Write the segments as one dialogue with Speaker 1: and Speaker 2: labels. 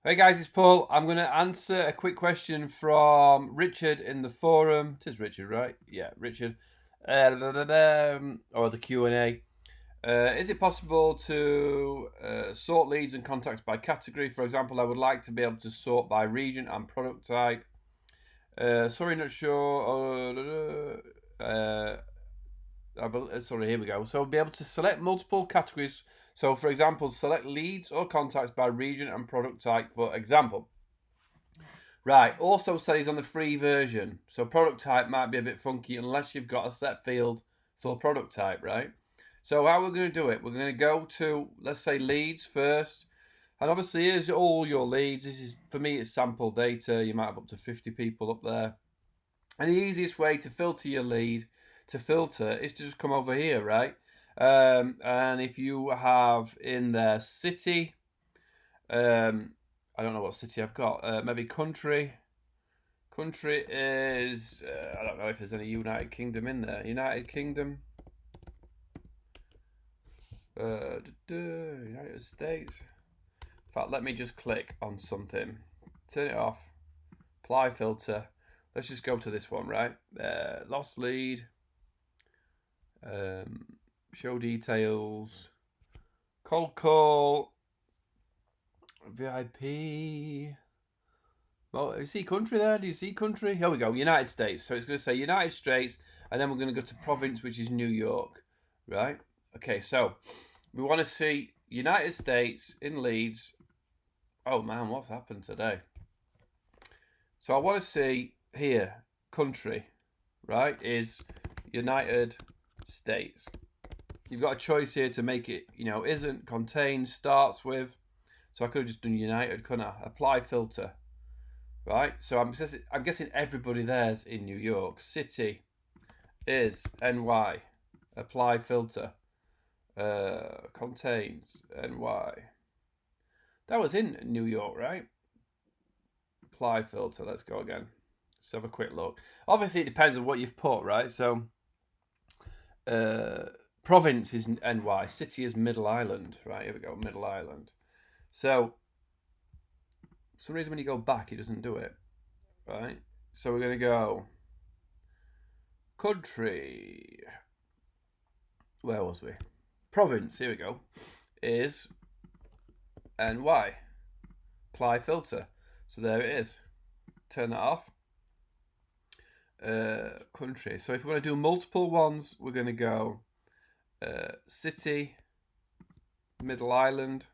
Speaker 1: Hey guys, it's Paul. I'm going to answer a quick question from Richard in the forum. It is Richard, right? Yeah, Richard. Or the Q&A. Is it possible to sort leads and contacts by category? For example, I would like to be able to sort by region and product type. Sorry, not sure. Sorry, here we go. So be able to select multiple categories. So for example, select leads or contacts by region and product type, for example. Right, also says on the free version. So product type might be a bit funky unless you've got a set field for product type, right? So how we're going to do it, we're going to go to, let's say, leads first. And obviously here's all your leads. This is, for me, it's sample data. You might have up to 50 people up there. And the easiest way to filter your lead, is to just come over here, right? And if you have in there city, I don't know what city I've got. Maybe country. Country is, I don't know if there's any United Kingdom in there. United Kingdom. United States. In fact, let me just click on something. Turn it off. Apply filter. Let's just go to this one, right? Lost lead. Show details. Cold call. VIP. Well, you see country there? Do you see country? Here we go. United States. So it's going to say United States, and then we're going to go to province, which is New York, right? Okay, so we want to see United States in leads. Oh man, what's happened today? So I want to see here, country, right, is United States. You've got a choice here to make it, isn't, contains, starts with. So I could have just done United, couldn't I? Apply filter, right? So I'm guessing everybody there's in New York. City is NY. Apply filter. Contains NY. That was in New York, right? Apply filter. Let's go again. Let's have a quick look. Obviously, it depends on what you've put, right? So, province is NY. City is Middle Island, right? Here we go, Middle Island. So, for some reason when you go back, it doesn't do it, right? So we're going to go country. Where was we? Province, here we go, is NY. Apply filter. So there it is. Turn that off. Country. So if we want to do multiple ones, we're going to go city, Middle Island.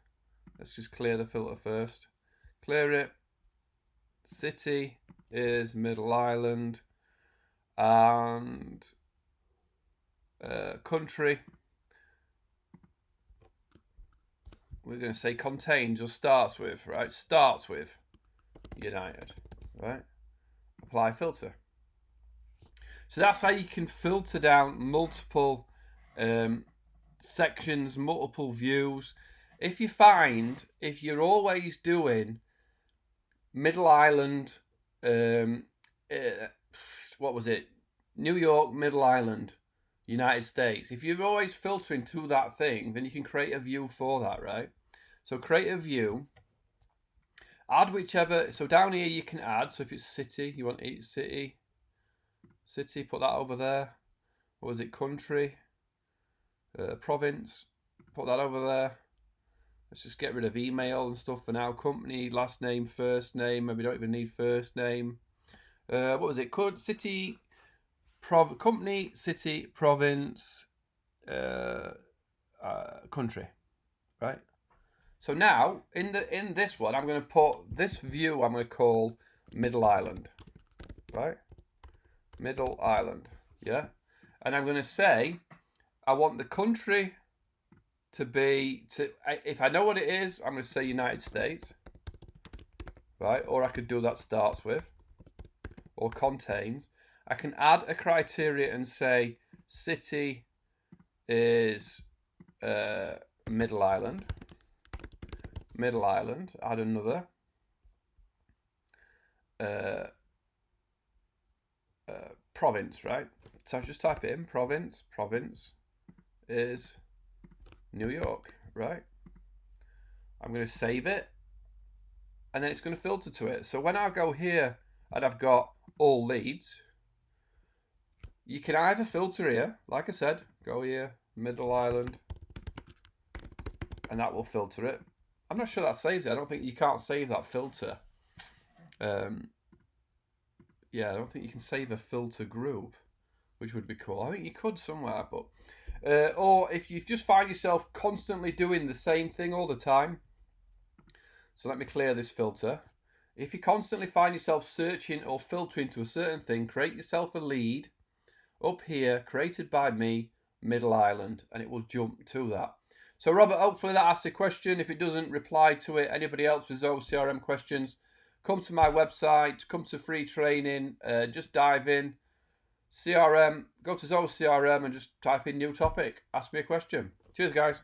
Speaker 1: Let's just clear the filter first. Clear it. City is Middle Island. And country, we're going to say contains or starts with, right? Starts with United, right? Apply filter. So that's how you can filter down multiple sections, multiple views. If you're always doing Middle Island, what was it? New York, Middle Island, United States. If you're always filtering to that thing, then you can create a view for that, right? So create a view. Add whichever. So down here you can add. So if it's city, you want city. City, put that over there. What was it? Country. Province. Put that over there. Let's just get rid of email and stuff for now. Company, last name, first name. Maybe don't even need first name. What was it? City, company, city, province, country, right? So now in this one, I'm going to put this view. I'm going to call Middle Island, right? Middle Island, yeah. And I'm going to say I want the country to be if I know what it is, I'm going to say United States, right? Or I could do that starts with or contains. I can add a criteria and say city is Middle Island. Middle Island. Add another. Province, right? So just type it in. Province. Province is New York, right? I'm going to save it. and then it's going to filter to it. So when I go here and I've got all leads, you can either filter here, like I said, go here, Middle Island, and that will filter it. I'm not sure that saves it. I don't think you can't save that filter. Yeah, I don't think you can save a filter group, which would be cool. I think you could somewhere, but or if you just find yourself constantly doing the same thing all the time. So let me clear this filter. If you constantly find yourself searching or filtering to a certain thing, create yourself a lead up here, created by me, Middle Island, and it will jump to that. So Robert, hopefully that asks a question. If it doesn't, reply to it. Anybody else with Zoho CRM questions, come to my website, come to free training, just dive in. CRM, go to Zoho CRM and just type in new topic. Ask me a question. Cheers, guys.